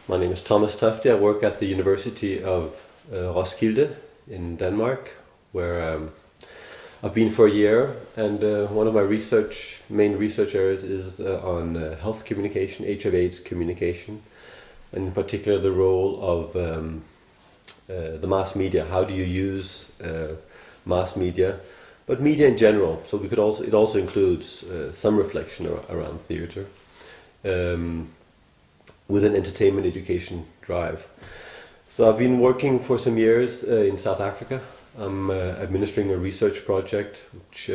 My name is Thomas Tufte. I work at the University of Roskilde in Denmark, where I've been for a year, and one of my main research areas is on health communication, HIV/AIDS communication, and in particular the role of the mass media. How do you use mass media, but media in general? So it also includes some reflection around theatre. With an entertainment education drive. So I've been working for some years in South Africa. I'm administering a research project which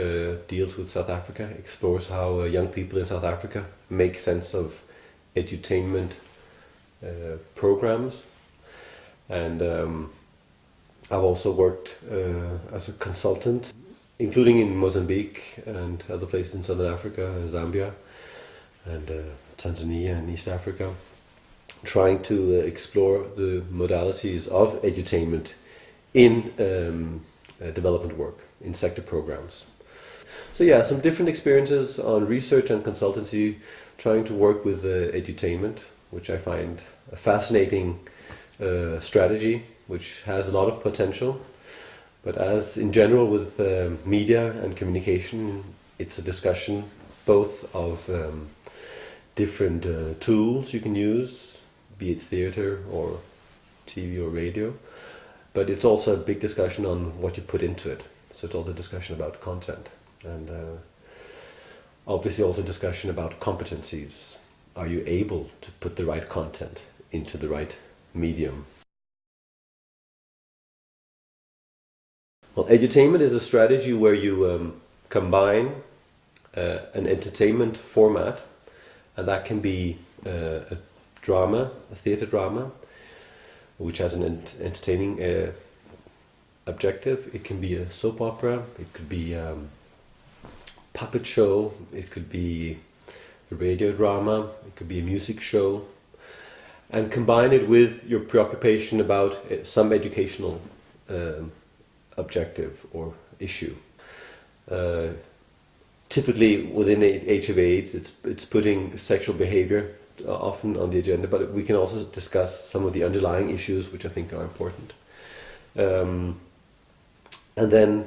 deals with South Africa, explores how young people in South Africa make sense of edutainment programs. And I've also worked as a consultant, including in Mozambique and other places in Southern Africa, Zambia, and Tanzania and East Africa, trying to explore the modalities of edutainment in development work, in sector programs. So yeah, some different experiences on research and consultancy, trying to work with edutainment, which I find a fascinating strategy, which has a lot of potential. But as in general with media and communication, it's a discussion both of different tools you can use, be it theatre or TV or radio, but it's also a big discussion on what you put into it. So it's also a discussion about content, and obviously also a discussion about competencies. Are you able to put the right content into the right medium? Well, edutainment is a strategy where you combine an entertainment format, and that can be a theatre drama, which has an entertaining objective. It can be a soap opera, it could be a puppet show, it could be a radio drama, it could be a music show, and combine it with your preoccupation about some educational objective or issue. Typically within HIV/AIDS, it's putting sexual behavior often on the agenda, but we can also discuss some of the underlying issues which I think are important. And then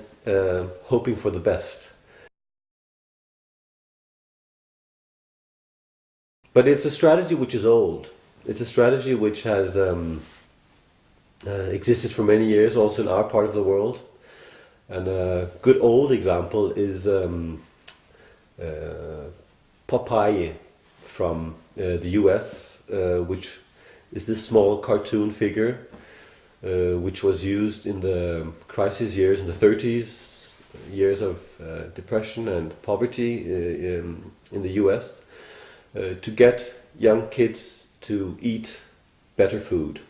hoping for the best. But it's a strategy which is old. It's a strategy which has existed for many years, also in our part of the world. And a good old example is Popeye from the US, which is this small cartoon figure which was used in the crisis years, in the 30s, years of depression and poverty in the US, to get young kids to eat better food,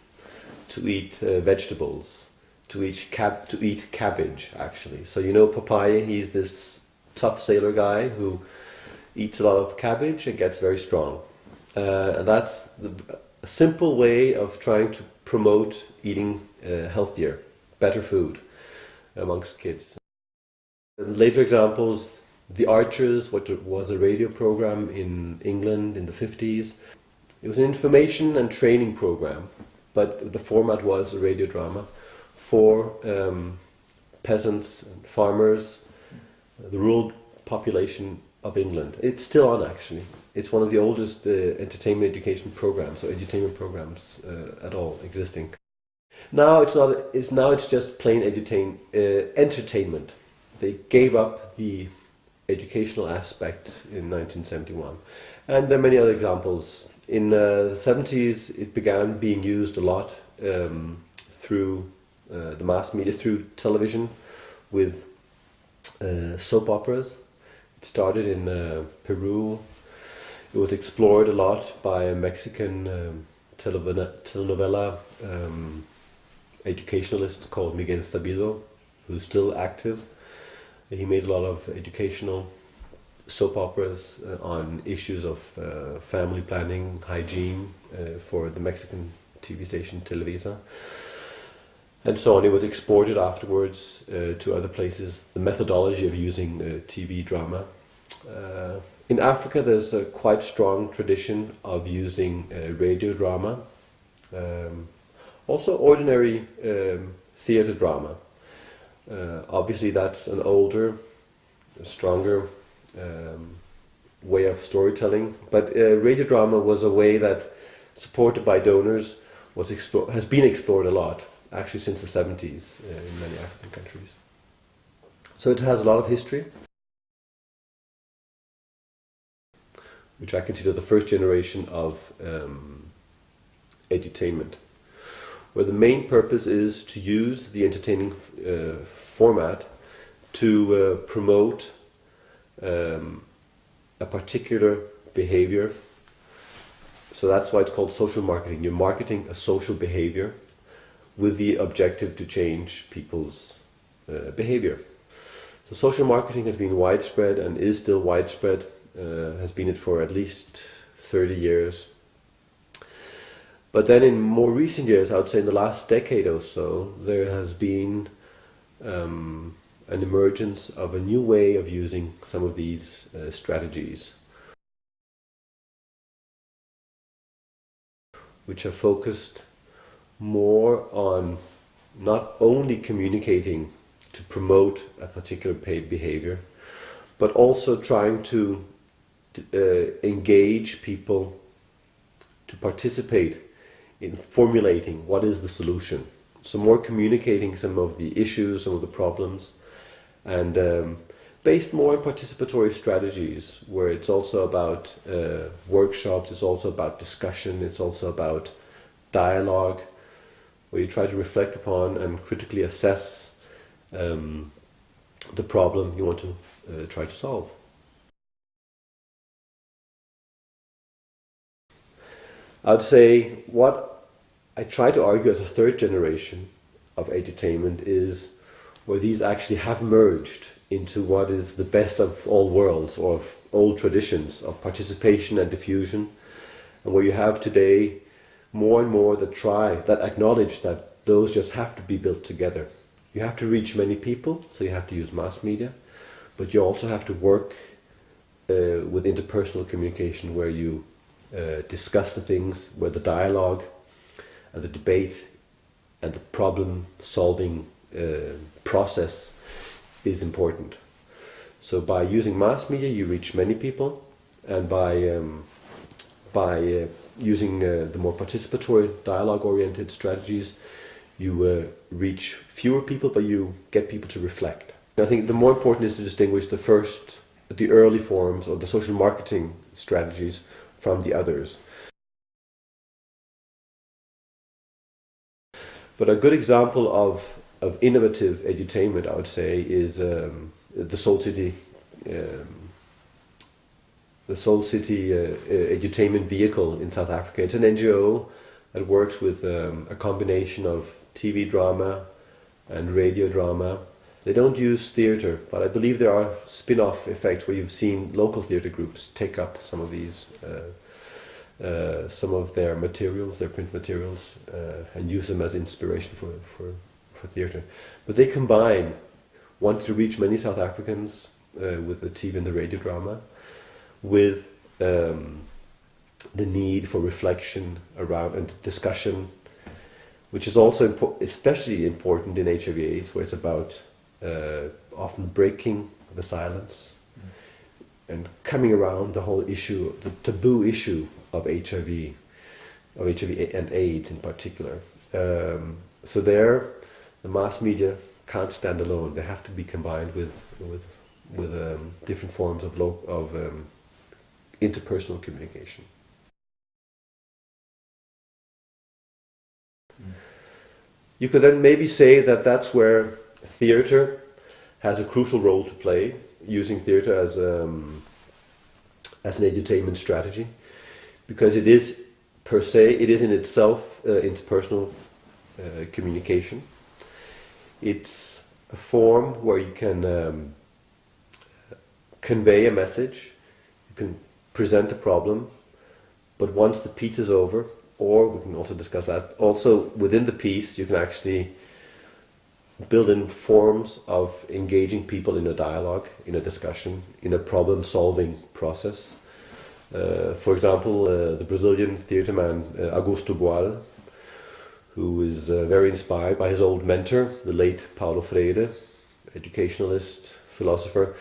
to eat vegetables, to eat cabbage, actually. So you know Popeye, he's this tough sailor guy who eats a lot of cabbage and gets very strong. And that's a simple way of trying to promote eating healthier, better food amongst kids. And later examples, The Archers, which was a radio program in England in the 50s. It was an information and training program, but the format was a radio drama for peasants and farmers, the rural population of England. It's still on, actually. It's one of the oldest entertainment education programs, or edutainment programs at all existing. Now it's not. It's just plain entertainment. They gave up the educational aspect in 1971, and there are many other examples. In the 70s, it began being used a lot through the mass media, through television, with soap operas. It started in Peru. It was explored a lot by a Mexican telenovela educationalist called Miguel Sabido, who's still active. He made a lot of educational soap operas on issues of family planning, hygiene for the Mexican TV station Televisa, and so on. It was exported afterwards to other places. The methodology of using TV drama. In Africa, there's a quite strong tradition of using radio drama Also ordinary theatre drama. Obviously that's an older, stronger way of storytelling, but radio drama was a way that, supported by donors, has been explored a lot, actually since the 70s in many African countries. So it has a lot of history, which I consider the first generation of edutainment, where the main purpose is to use the entertaining format to promote a particular behavior. So that's why it's called social marketing. You're marketing a social behavior with the objective to change people's behavior. So social marketing has been widespread and is still widespread, has been it for at least 30 years. But then in more recent years, I would say in the last decade or so, there has been an emergence of a new way of using some of these strategies, which are focused more on not only communicating to promote a particular behavior, but also trying to engage people to participate in formulating what is the solution. So more communicating some of the issues, some of the problems, and based more on participatory strategies, where it's also about workshops, it's also about discussion, it's also about dialogue, where you try to reflect upon and critically assess the problem you want to try to solve. I would say what I try to argue as a third generation of edutainment is where these actually have merged into what is the best of all worlds, or of old traditions of participation and diffusion, and where you have today more and more that acknowledge that those just have to be built together. You have to reach many people, so you have to use mass media, but you also have to work with interpersonal communication, where you discuss the things, where the dialogue and the debate and the problem solving process is important. So by using mass media you reach many people, and by using the more participatory dialogue oriented strategies you reach fewer people, but you get people to reflect. I think the more important is to distinguish the early forms or the social marketing strategies from the others. But a good example of innovative edutainment, I would say, is the Soul City edutainment vehicle in South Africa. It's an NGO that works with a combination of TV drama and radio drama. They don't use theatre, but I believe there are spin-off effects where you've seen local theatre groups take up some of these, some of their materials, their print materials, and use them as inspiration for theatre. But they combine wanting to reach many South Africans with the TV and the radio drama, with the need for reflection around and discussion, which is also especially important in HIV/AIDS, where it's about often breaking the silence and coming around the whole issue, the taboo issue of HIV and AIDS in particular. So there, the mass media can't stand alone. They have to be combined with different forms of interpersonal communication. You could then maybe say that that's where theatre has a crucial role to play, using theatre as an edutainment strategy, because it is per se, it is in itself interpersonal communication. It's a form where you can convey a message, you can present a problem, but once the piece is over, or we can also discuss that, also within the piece you can actually build in forms of engaging people in a dialogue, in a discussion, in a problem-solving process. For example, the Brazilian theatre man Augusto Boal who is very inspired by his old mentor, the late Paulo Freire, educationalist, philosopher.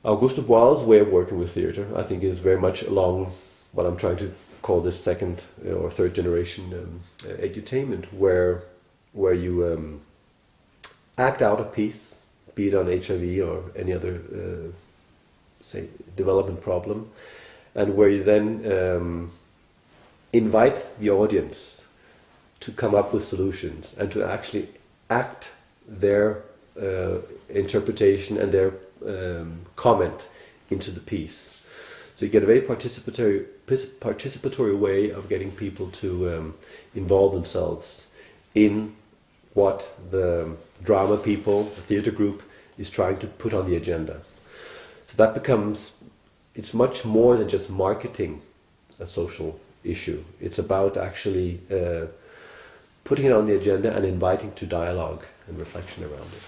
Augusto Boal's way of working with theatre, I think, is very much along what I'm trying to call this second or third generation edutainment, where you act out a piece, be it on HIV or any other, say, development problem, and where you then invite the audience to come up with solutions and to actually act their interpretation and their comment into the piece. So you get a very participatory way of getting people to involve themselves in what the drama people, the theatre group, is trying to put on the agenda. So that becomes, it's much more than just marketing a social issue. It's about actually putting it on the agenda and inviting to dialogue and reflection around it.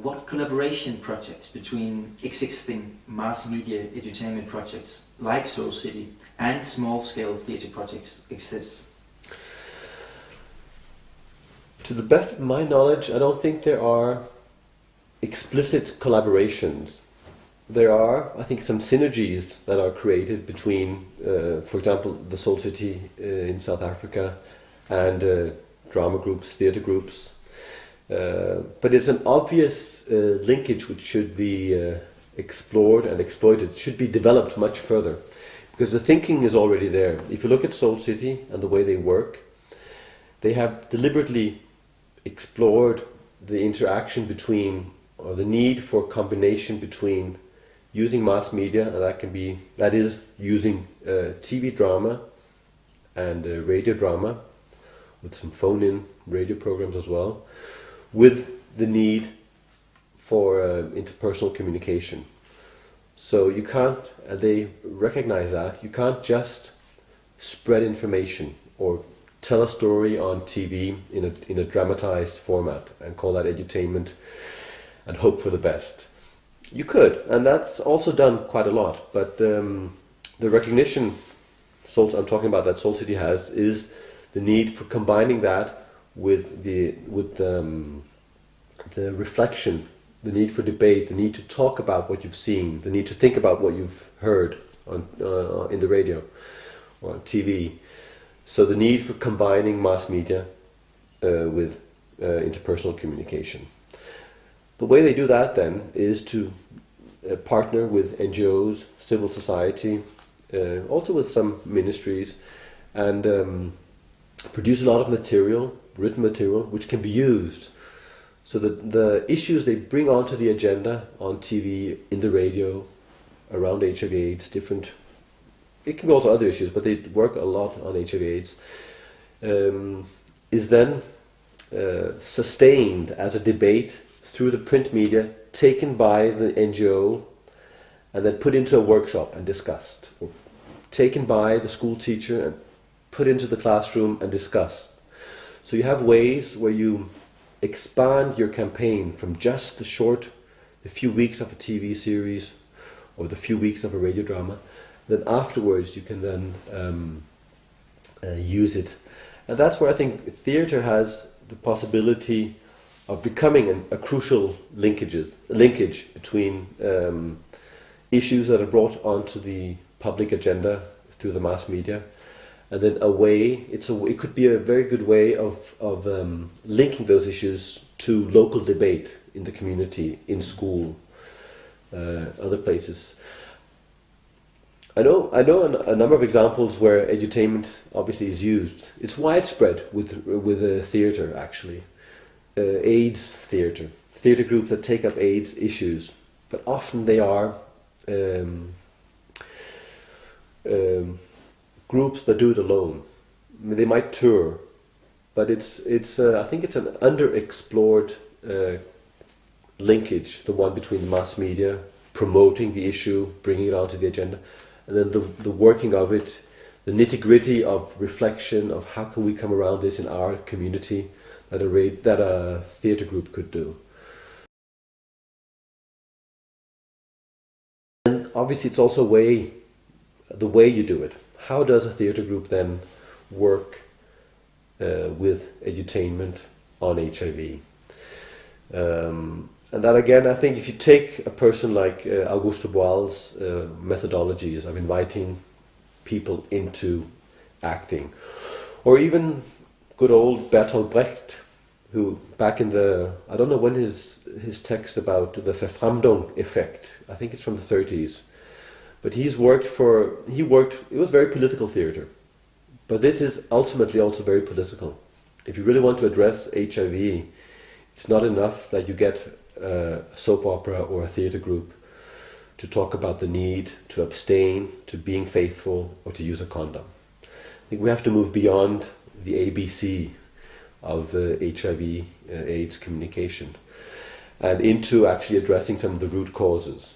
What collaboration projects between existing mass media edutainment projects like Soul City and small-scale theatre projects exist? To the best of my knowledge, I don't think there are explicit collaborations. There are, I think, some synergies that are created between, for example, the Soul City in South Africa and drama groups, theatre groups. But it's an obvious linkage which should be explored and exploited, should be developed much further, because the thinking is already there. If you look at Soul City and the way they work, they have deliberately explored the interaction between, or the need for combination between using mass media, and that is using TV drama and radio drama, with some phone-in radio programs as well, with the need for interpersonal communication. So you can't, they recognize that, you can't just spread information or tell a story on TV in a dramatized format and call that edutainment and hope for the best. You could, and that's also done quite a lot, but the recognition I'm talking about that Soul City has is the need for combining that with the reflection, the need for debate, the need to talk about what you've seen, the need to think about what you've heard on in the radio or on TV. So the need for combining mass media with interpersonal communication. The way they do that then is to partner with NGOs, civil society, also with some ministries, and produce a lot of material, written material, which can be used. So that the issues they bring onto the agenda on TV, in the radio, around HIV/AIDS, different. It can be also other issues, but they work a lot on HIV/AIDS. Is then sustained as a debate through the print media, taken by the NGO, and then put into a workshop and discussed, or taken by the school teacher and put into the classroom and discussed. So you have ways where you expand your campaign from just the few weeks of a TV series or the few weeks of a radio drama. Then afterwards you can then use it. And that's where I think theatre has the possibility of becoming a crucial linkage between issues that are brought onto the public agenda through the mass media, and then it could be a very good way of linking those issues to local debate in the community, in school, other places. I know a number of examples where edutainment obviously is used. It's widespread with theatre actually. AIDS theatre groups that take up AIDS issues, but often they are groups that do it alone. I mean, they might tour, but it's I think it's an underexplored linkage, the one between the mass media promoting the issue, bringing it onto the agenda, and then the working of it, the nitty-gritty of reflection of how can we come around this in our community that a theatre group could do. And obviously it's also the way you do it, how does a theatre group then work with edutainment on HIV? And that again, I think if you take a person like Augusto Boal's methodologies of inviting people into acting, or even good old Bertolt Brecht, who back in the, I don't know when his text about the Verfremdung effect, I think it's from the 30s, but it was very political theatre. But this is ultimately also very political. If you really want to address HIV, it's not enough that you get a soap opera or a theatre group to talk about the need to abstain, to being faithful, or to use a condom. I think we have to move beyond the ABC of HIV AIDS communication and into actually addressing some of the root causes.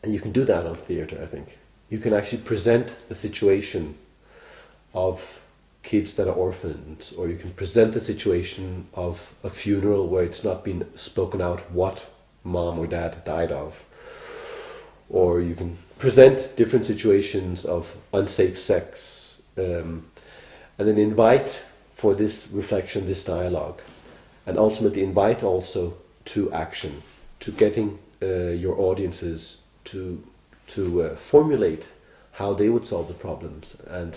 And you can do that on theatre, I think. You can actually present the situation of kids that are orphans, or you can present the situation of a funeral where it's not been spoken out what mom or dad died of, or you can present different situations of unsafe sex, and then invite for this reflection, this dialogue, and ultimately invite also to action, to getting your audiences to formulate how they would solve the problems, and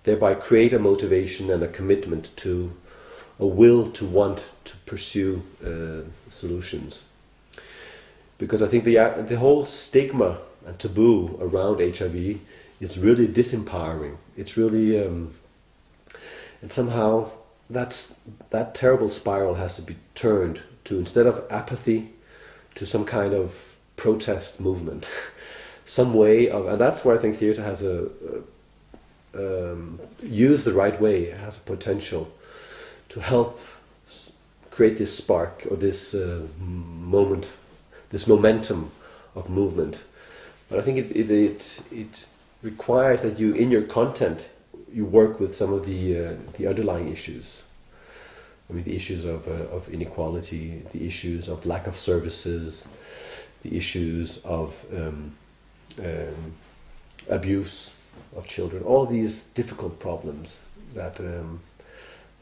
thereby create a motivation and a commitment to a will to want to pursue solutions. Because I think the whole stigma and taboo around HIV is really disempowering. It's really, and somehow that terrible spiral has to be turned to, instead of apathy, to some kind of protest movement, some way of, and that's where I think theatre has used the right way, it has a potential to help create this spark or this moment, this momentum of movement. But I think it requires that you, in your content, you work with some of the underlying issues. I mean, the issues of inequality, the issues of lack of services, the issues of abuse of children, all of these difficult problems that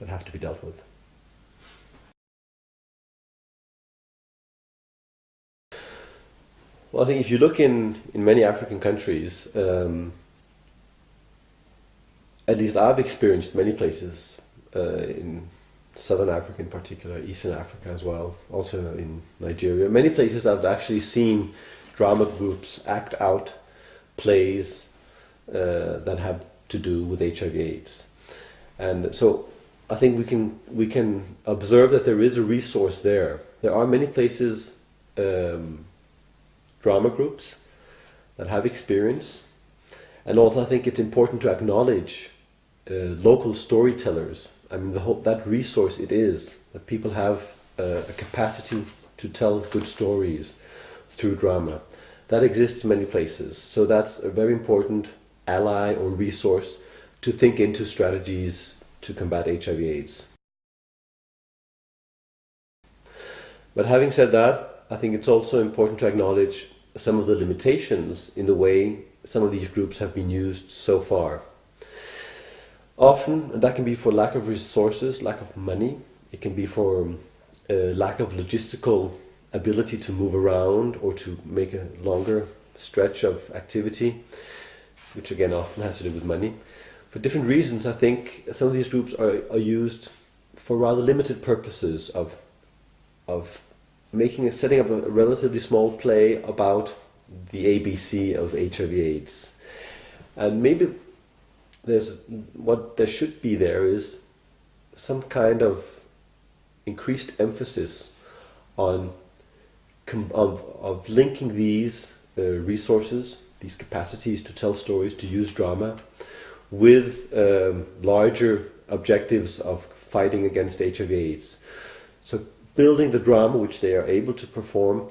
have to be dealt with. Well, I think if you look in many African countries, at least I've experienced many places, in Southern Africa in particular, Eastern Africa as well, also in Nigeria, many places I've actually seen drama groups act out plays that have to do with HIV/AIDS, and so I think we can observe that there is a resource there. There are many places, drama groups that have experience, and also I think it's important to acknowledge local storytellers. I mean, that resource it is that people have a capacity to tell good stories through drama. That exists in many places, so that's a very important ally or resource to think into strategies to combat HIV/AIDS. But having said that, I think it's also important to acknowledge some of the limitations in the way some of these groups have been used so far. Often, and that can be for lack of resources, lack of money. It can be for lack of logistical ability to move around or to make a longer stretch of activity, which again often has to do with money. For different reasons, I think some of these groups are used for rather limited purposes of setting up a relatively small play about the ABC of HIV/AIDS. And maybe what there should be there is some kind of increased emphasis on of linking these resources, these capacities to tell stories, to use drama, with larger objectives of fighting against HIV/AIDS. So building the drama which they are able to perform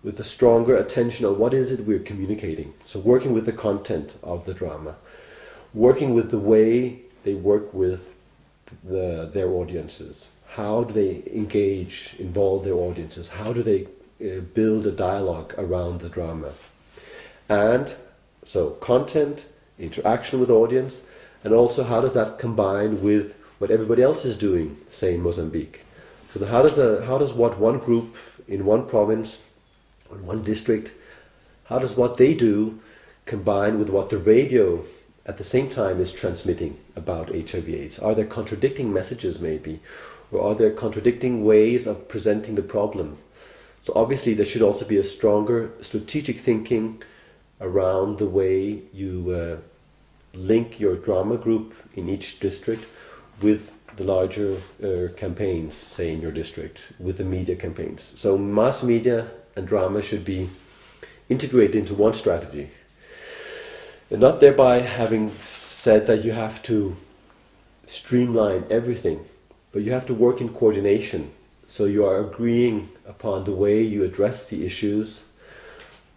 with a stronger attention on what is it we're communicating. So working with the content of the drama, working with the way they work with their audiences. How do they involve their audiences? How do they build a dialogue around the drama? And so content, interaction with the audience, and also how does that combine with what everybody else is doing, say in Mozambique. So how does what one group in one province or one district, how does what they do combine with what the radio at the same time is transmitting about HIV/AIDS? Are there contradicting messages maybe? Or are there contradicting ways of presenting the problem? So obviously there should also be a stronger strategic thinking around the way you link your drama group in each district with the larger campaigns, say in your district, with the media campaigns. So mass media and drama should be integrated into one strategy. And not thereby having said that you have to streamline everything, but you have to work in coordination. So you are agreeing upon the way you address the issues.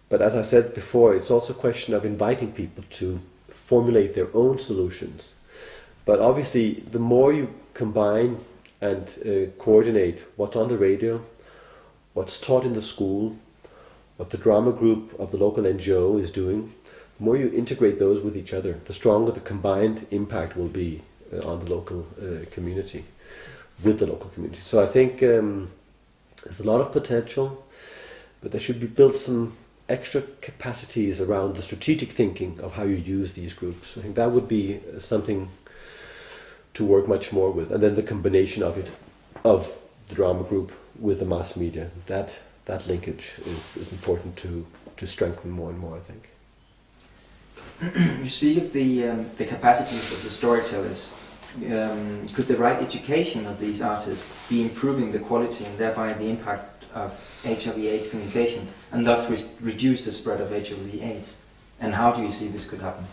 But as I said before, it's also a question of inviting people to formulate their own solutions. But obviously, the more you combine and coordinate what's on the radio, what's taught in the school, what the drama group of the local NGO is doing, the more you integrate those with each other, the stronger the combined impact will be on the local community, with the local community. So I think there's a lot of potential, but there should be built some extra capacities around the strategic thinking of how you use these groups. I think that would be something to work much more with. And then the combination of it, of the drama group with the mass media, that linkage is important to strengthen more and more, I think. You speak of the capacities of the storytellers. Could the right education of these artists be improving the quality and thereby the impact of HIV/AIDS communication, and thus reduce the spread of HIV/AIDS? And how do you see this could happen?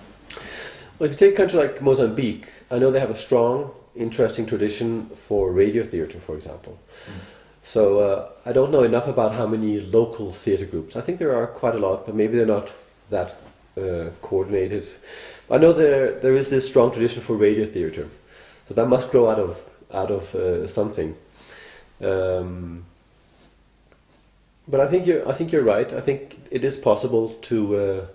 Well, if you take a country like Mozambique, I know they have a strong, interesting tradition for radio theatre, for example. So I don't know enough about how many local theatre groups. I think there are quite a lot, but maybe they're not that coordinated. I know there is this strong tradition for radio theatre, so that must grow out of something. But I think you're right. I think it is possible to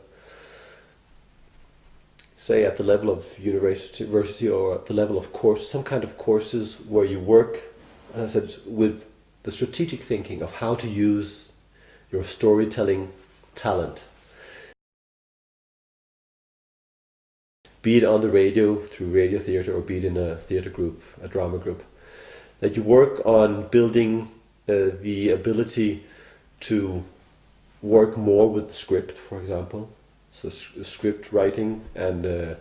say at the level of university or at the level of course, some kind of courses where you work, as I said, with the strategic thinking of how to use your storytelling talent. Be it on the radio, through radio theatre, or be it in a theatre group, a drama group. That you work on building the ability to work more with the script, for example. So script writing and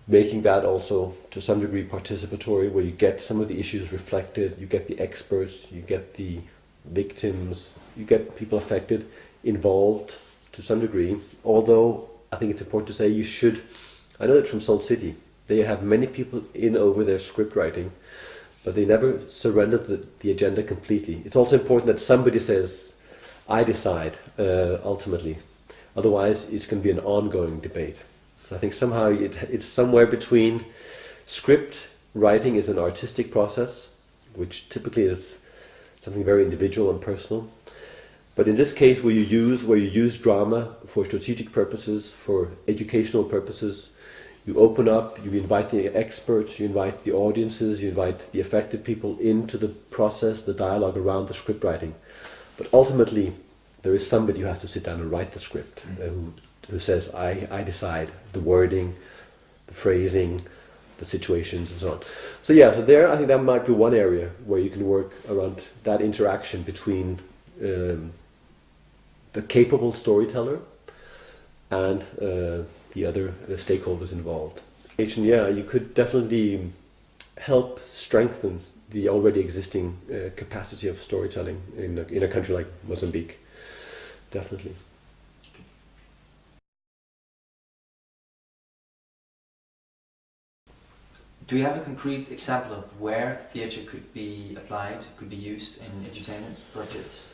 making that also to some degree participatory, where you get some of the issues reflected, you get the experts, you get the victims, you get people affected involved to some degree. Although I think it's important to say you should, I know that from Salt City, they have many people in over their script writing, but they never surrender the agenda completely. It's also important that somebody says, I decide, ultimately. Otherwise, it's going to be an ongoing debate. So I think somehow it's somewhere between script writing is an artistic process, which typically is something very individual and personal. But in this case, where you use drama for strategic purposes, for educational purposes, you open up, you invite the experts, you invite the audiences, you invite the affected people into the process, the dialogue around the script writing. But ultimately, there is somebody who has to sit down and write the script, who says, I decide the wording, the phrasing, the situations, and so on. So yeah, so there I think that might be one area where you can work around that interaction between the capable storyteller and the other stakeholders involved. Yeah, you could definitely help strengthen the already existing capacity of storytelling in a country like Mozambique. Definitely. Do you have a concrete example of where theatre could be applied, could be used in edutainment projects?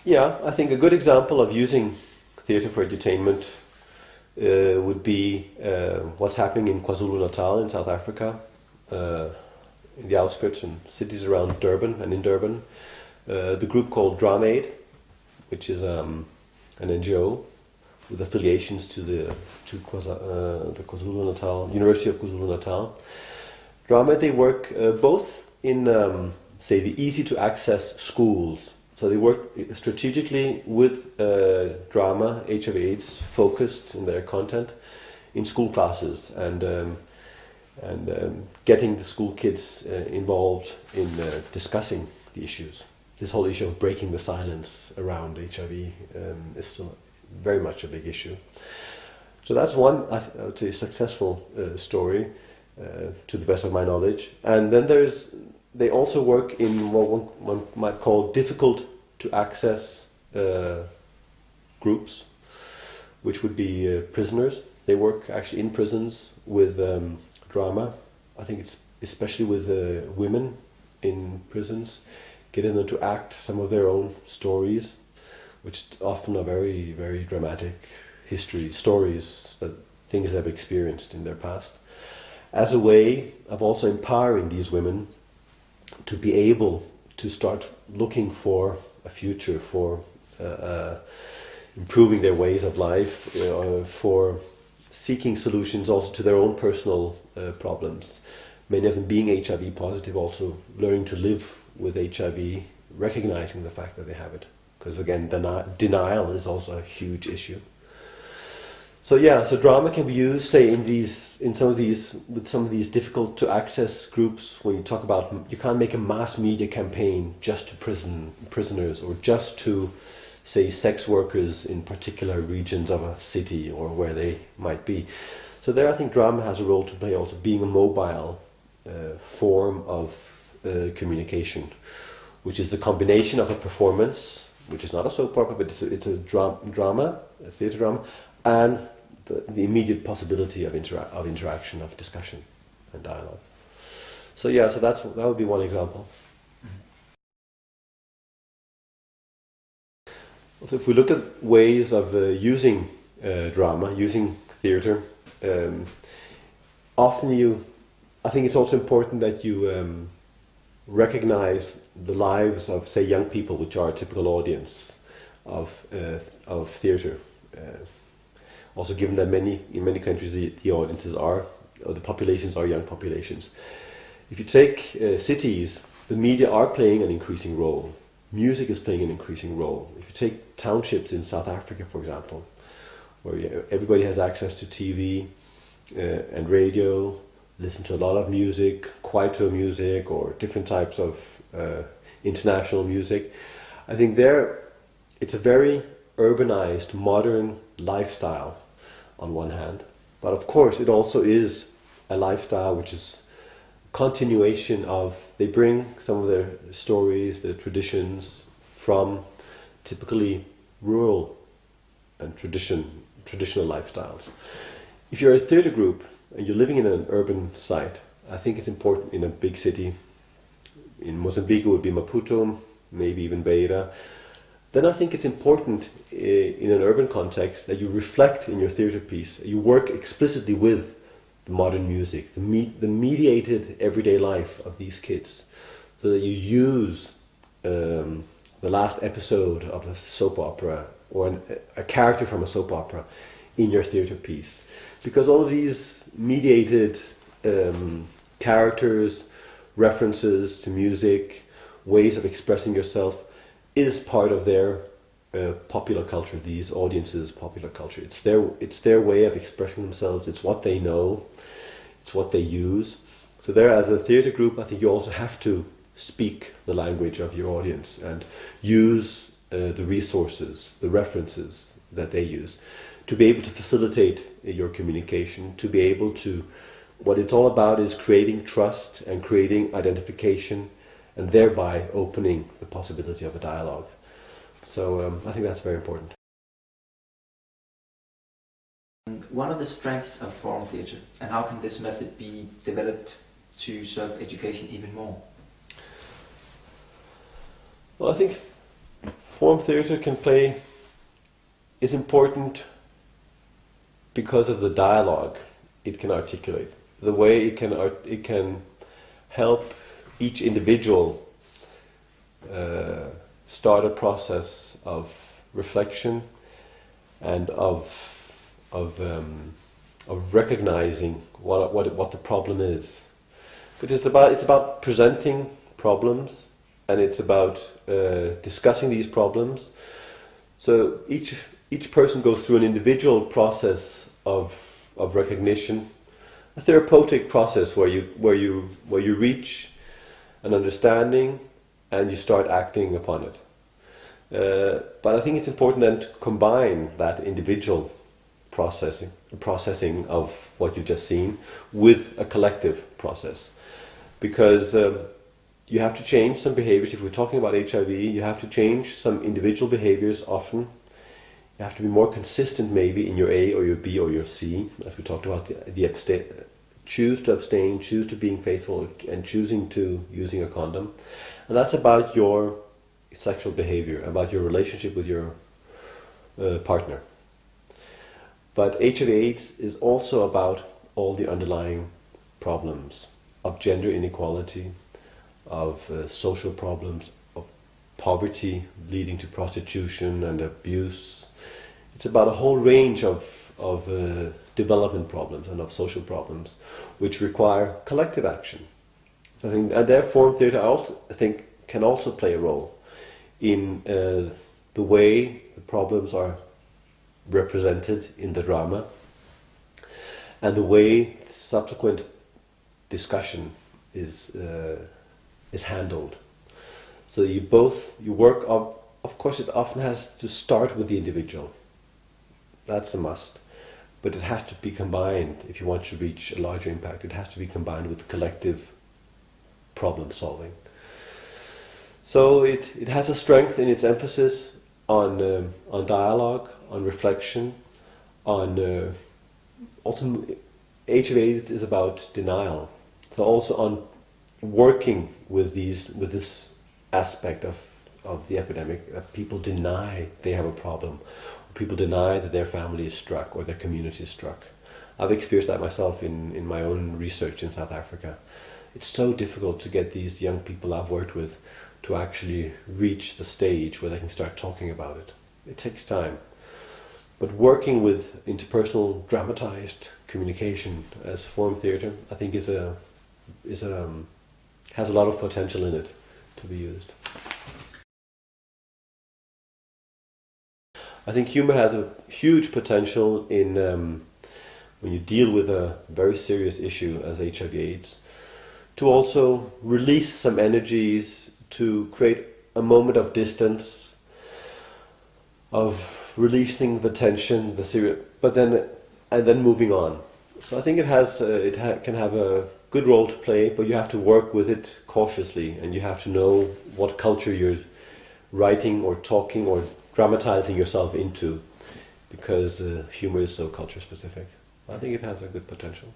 Yeah, I think a good example of using theatre for edutainment would be what's happening in KwaZulu-Natal in South Africa, in the outskirts and cities around Durban and in Durban. The group called Drama Aid, which is an NGO with affiliations to the KwaZulu-Natal University of KwaZulu-Natal. Drama, they work both in say the easy to access schools. So they work strategically with drama, HIV/AIDS focused in their content in school classes, and getting the school kids involved in discussing the issues. This whole issue of breaking the silence around HIV is still very much a big issue. So that's one, I would say, successful story, to the best of my knowledge. And then they also work in what one might call difficult to access groups, which would be prisoners. They work actually in prisons with drama. I think it's especially with women in prisons, getting them to act some of their own stories, which often are very, very dramatic stories, that things they've experienced in their past, as a way of also empowering these women to be able to start looking for a future, for improving their ways of life, for seeking solutions also to their own personal problems. Many of them being HIV positive, also learning to live with HIV, recognizing the fact that they have it. Because again, denial is also a huge issue. So yeah, so drama can be used, say, with some of these difficult to access groups. When you talk about, you can't make a mass media campaign just to prisoners, or just to, say, sex workers in particular regions of a city or where they might be. So there, I think drama has a role to play, also being a mobile form of communication, which is the combination of a performance, which is not a soap opera, but it's a drama, a theatre drama, and the immediate possibility of interaction, of discussion and dialogue. So yeah, so that would be one example. So if we look at ways of using drama, using theatre, often I think it's also important that you recognize the lives of, say, young people, which are a typical audience of theatre. Also, given that in many countries the audiences or the populations are young populations. If you take cities, the media are playing an increasing role. Music is playing an increasing role. If you take townships in South Africa, for example, where everybody has access to TV and radio, listen to a lot of music, kwaito music, or different types of international music, I think it's a very urbanized, modern lifestyle on one hand, but of course it also is a lifestyle which is continuation of, they bring some of their stories, their traditions from typically rural and traditional lifestyles. If you're a theatre group and you're living in an urban site, I think it's important in a big city, in Mozambique it would be Maputo, maybe even Beira, then I think it's important in an urban context that you reflect in your theatre piece, you work explicitly with the modern music, the mediated everyday life of these kids, so that you use the last episode of a soap opera or a character from a soap opera in your theatre piece. Because all of these mediated characters, references to music, ways of expressing yourself, is part of their popular culture, these audiences' popular culture. It's their way of expressing themselves, it's what they know, it's what they use. So there, as a theatre group, I think you also have to speak the language of your audience and use the resources, the references that they use, to be able to facilitate your communication, to be able to, what it's all about is creating trust and creating identification, and thereby opening the possibility of a dialogue. So I think that's very important. One of the strengths of forum theatre, and how can this method be developed to serve education even more? Well, I think forum theatre is important because of the dialogue it can articulate, the way it can help each individual start a process of reflection and of recognizing what the problem is. But it's about presenting problems, and it's about discussing these problems. So each person goes through an individual process of recognition, a therapeutic process where you reach an understanding and you start acting upon it. But I think it's important then to combine that individual processing of what you've just seen with a collective process, because you have to change some behaviors. If we're talking about HIV, you have to change some individual behaviors often. You have to be more consistent maybe in your A or your B or your C, as we talked about, choose to abstain, choose to being faithful, and choosing to using a condom. And that's about your sexual behavior, about your relationship with your partner. But HIV/AIDS is also about all the underlying problems of gender inequality, of social problems, of poverty leading to prostitution and abuse. It's about a whole range of development problems and of social problems which require collective action. So I think, and their form theatre, I think, can also play a role in the way the problems are represented in the drama, and the way subsequent discussion is handled. So you work of course it often has to start with the individual. That's a must. But it has to be combined, if you want to reach a larger impact, it has to be combined with collective problem solving. So it has a strength in its emphasis on dialogue, on reflection, on also HIV is about denial. So also on working with this aspect of the epidemic, that people deny they have a problem, or people deny that their family is struck or their community is struck. I've experienced that myself in my own research in South Africa. It's so difficult to get these young people I've worked with to actually reach the stage where they can start talking about it. It takes time. But working with interpersonal dramatized communication as form theatre, I think has a lot of potential in it to be used. I think humor has a huge potential in when you deal with a very serious issue as HIV/AIDS, to also release some energies, to create a moment of distance, of releasing the tension, the serious, and then moving on. So I think it can have a good role to play, but you have to work with it cautiously, and you have to know what culture you're writing or talking or dramatizing yourself into, because humor is so culture specific. I think it has a good potential.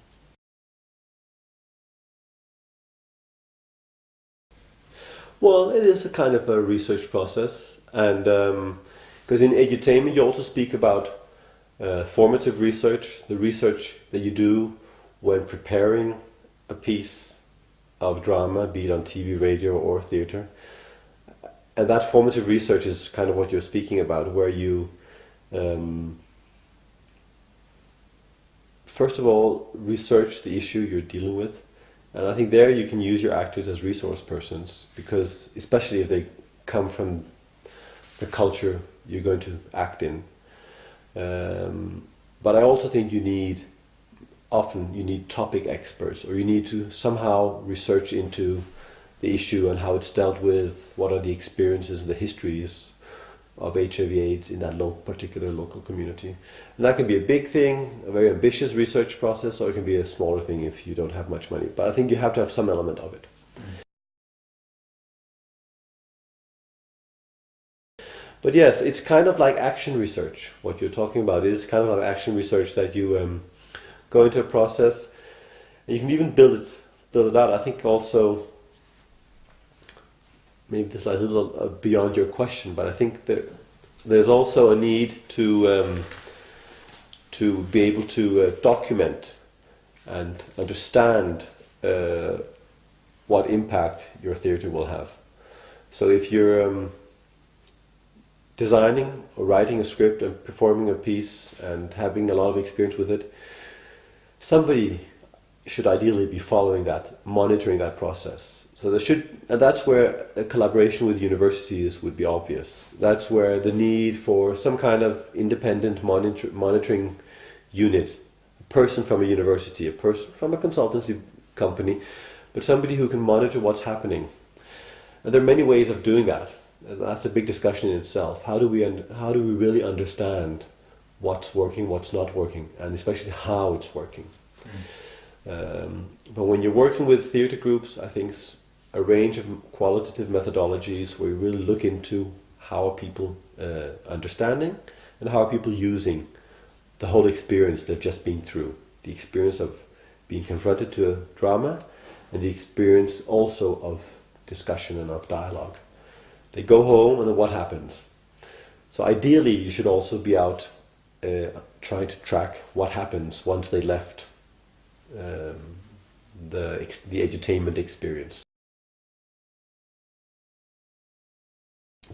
Well, it is a kind of a research process, and because in edutainment you also speak about formative research, the research that you do when preparing a piece of drama, be it on TV, radio or theatre. And that formative research is kind of what you're speaking about, where you first of all research the issue you're dealing with. And I think there you can use your actors as resource persons, because especially if they come from the culture you're going to act in. But I also think you need topic experts, or you need to somehow research into the issue and how it's dealt with, what are the experiences and the histories of HIV/AIDS in that particular local community. And that can be a big thing, a very ambitious research process, or it can be a smaller thing if you don't have much money. But I think you have to have some element of it. But yes, it's kind of like action research. What you're talking about is kind of like action research, that you go into a process, and you can even build it out. I think also, maybe this is a little beyond your question, but I think that there's also a need to be able to document and understand what impact your theatre will have. So if you're designing or writing a script and performing a piece and having a lot of experience with it, somebody should ideally be following that, monitoring that process. So there should, and that's where a collaboration with universities would be obvious. That's where the need for some kind of independent monitoring unit, a person from a university, a person from a consultancy company, but somebody who can monitor what's happening. And there are many ways of doing that. And that's a big discussion in itself. How do we really understand what's working, what's not working, and especially how it's working? But when you're working with theatre groups, I think it's a range of qualitative methodologies where you really look into how are people understanding and how are people using the whole experience they've just been through. The experience of being confronted to a drama and the experience also of discussion and of dialogue. They go home and then what happens? So ideally you should also be out trying to track what happens once they left the edutainment experience.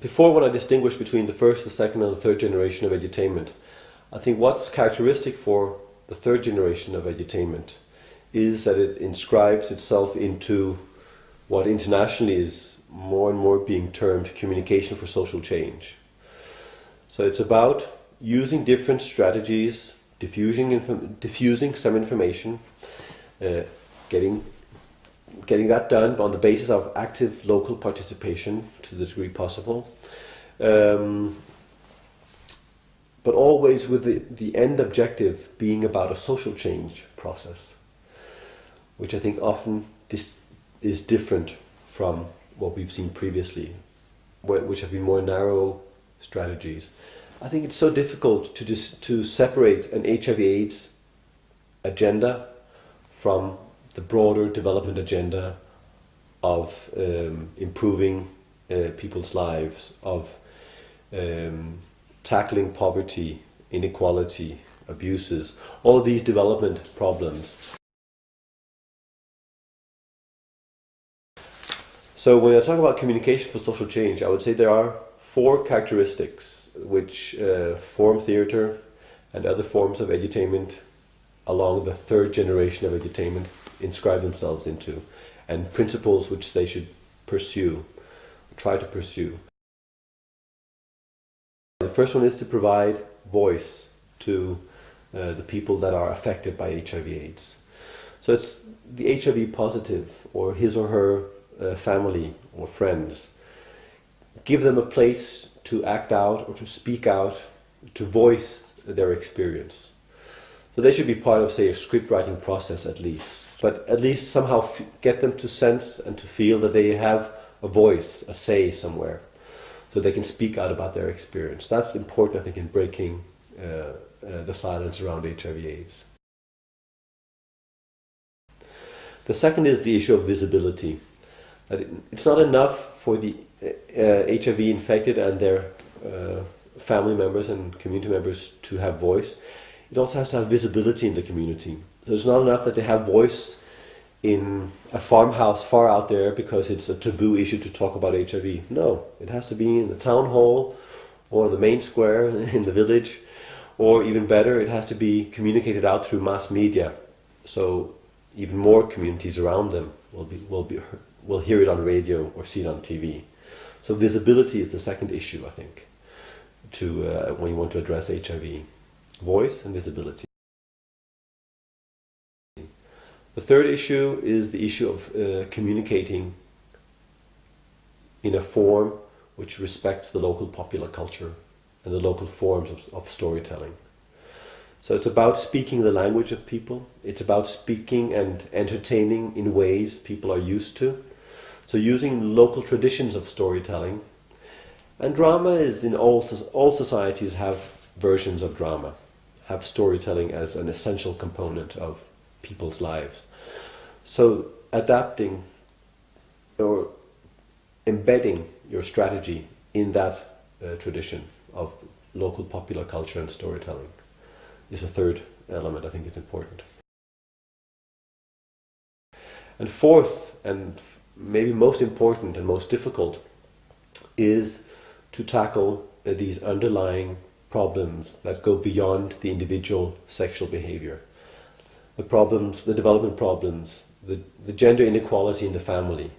Before, when I distinguish between the first, the second and the third generation of edutainment, I think what's characteristic for the third generation of edutainment is that it inscribes itself into what internationally is more and more being termed communication for social change. So it's about using different strategies, diffusing some information, getting that done on the basis of active local participation to the degree possible, but always with the end objective being about a social change process, which I think often is different from what we've seen previously, which have been more narrow strategies. I think it's so difficult to separate an HIV/AIDS agenda from the broader development agenda of improving people's lives, of tackling poverty, inequality, abuses, all of these development problems. So when I talk about communication for social change, I would say there are 4 characteristics which form theatre and other forms of edutainment along the third generation of edutainment inscribe themselves into, and principles which they should pursue, try to pursue. The first one is to provide voice to the people that are affected by HIV/AIDS. So it's the HIV positive or his or her family or friends. Give them a place to act out or to speak out, to voice their experience. So they should be part of, say, a script writing process at least, but at least somehow get them to sense and to feel that they have a voice, a say somewhere, so they can speak out about their experience. That's important, I think, in breaking the silence around HIV/AIDS. The second is the issue of visibility. That it's not enough for the HIV infected and their family members and community members to have voice. It also has to have visibility in the community. So it's not enough that they have voice in a farmhouse far out there because it's a taboo issue to talk about HIV. No, it has to be in the town hall or the main square in the village, or even better, it has to be communicated out through mass media. So even more communities around them will hear it on radio or see it on TV. So visibility is the second issue, I think, to when you want to address HIV. Voice and visibility. The third issue is the issue of communicating in a form which respects the local popular culture and the local forms of storytelling. So it's about speaking the language of people. It's about speaking and entertaining in ways people are used to. So using local traditions of storytelling. And drama is in all societies have versions of drama, have storytelling as an essential component of people's lives. So adapting or embedding your strategy in that tradition of local popular culture and storytelling is a third element I think is important. And fourth, and maybe most important and most difficult, is to tackle these underlying problems that go beyond the individual sexual behavior. The problems, the development problems, the gender inequality in the family,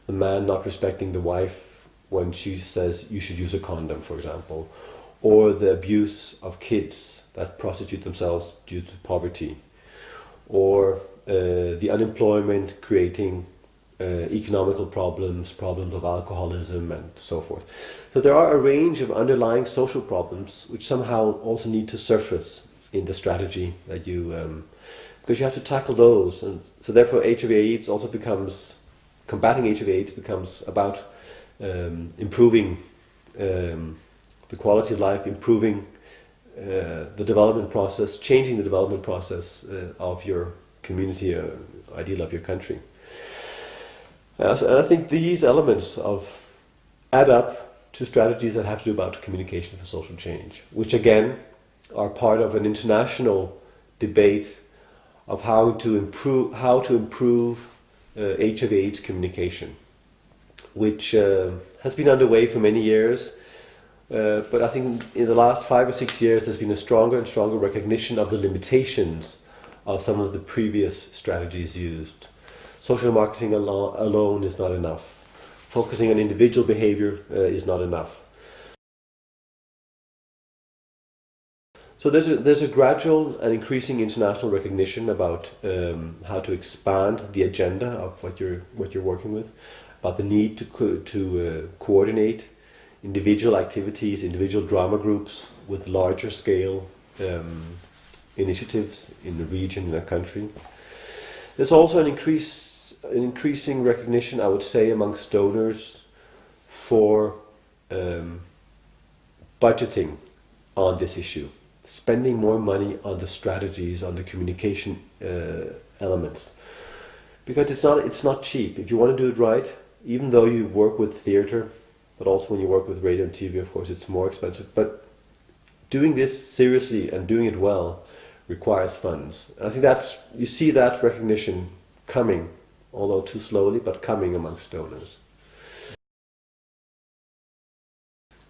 the man not respecting the wife when she says you should use a condom, for example, or the abuse of kids that prostitute themselves due to poverty, or the unemployment creating economical problems, problems of alcoholism and so forth. So there are a range of underlying social problems which somehow also need to surface in the strategy that you, because you have to tackle those. And so therefore HIV/AIDS also becomes, combating HIV/AIDS becomes about improving the quality of life, improving the development process, changing the development process of your community, ideal of your country. And I think these elements add up to strategies that have to do about communication for social change, which again are part of an international debate of how to improve HIV/AIDS communication, which has been underway for many years. But I think in the last 5 or 6 years there's been a stronger and stronger recognition of the limitations of some of the previous strategies used. Social marketing alone is not enough. Focusing on individual behavior is not enough. So there's a gradual and increasing international recognition about how to expand the agenda of what you're working with, about the need to coordinate individual activities, individual drama groups with larger scale initiatives in the region, in a country. There's also an increasing recognition, I would say, amongst donors for budgeting on this issue, spending more money on the strategies, on the communication elements, because it's not cheap. If you want to do it right, even though you work with theatre, but also when you work with radio and TV, of course, it's more expensive. But doing this seriously and doing it well requires funds. And I think you see that recognition coming, although too slowly, but coming amongst donors.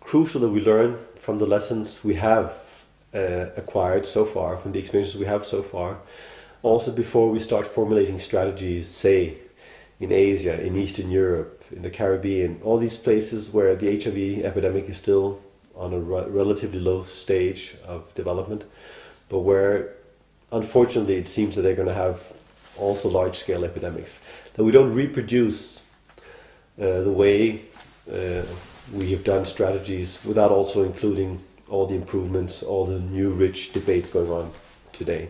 Crucial that we learn from the lessons we have acquired so far, from the experiences we have so far, also before we start formulating strategies, say, in Asia, in Eastern Europe, in the Caribbean, all these places where the HIV epidemic is still on a relatively low stage of development, but where unfortunately it seems that they're going to have also large-scale epidemics, that we don't reproduce the way we have done strategies without also including all the improvements, all the new rich debate going on today.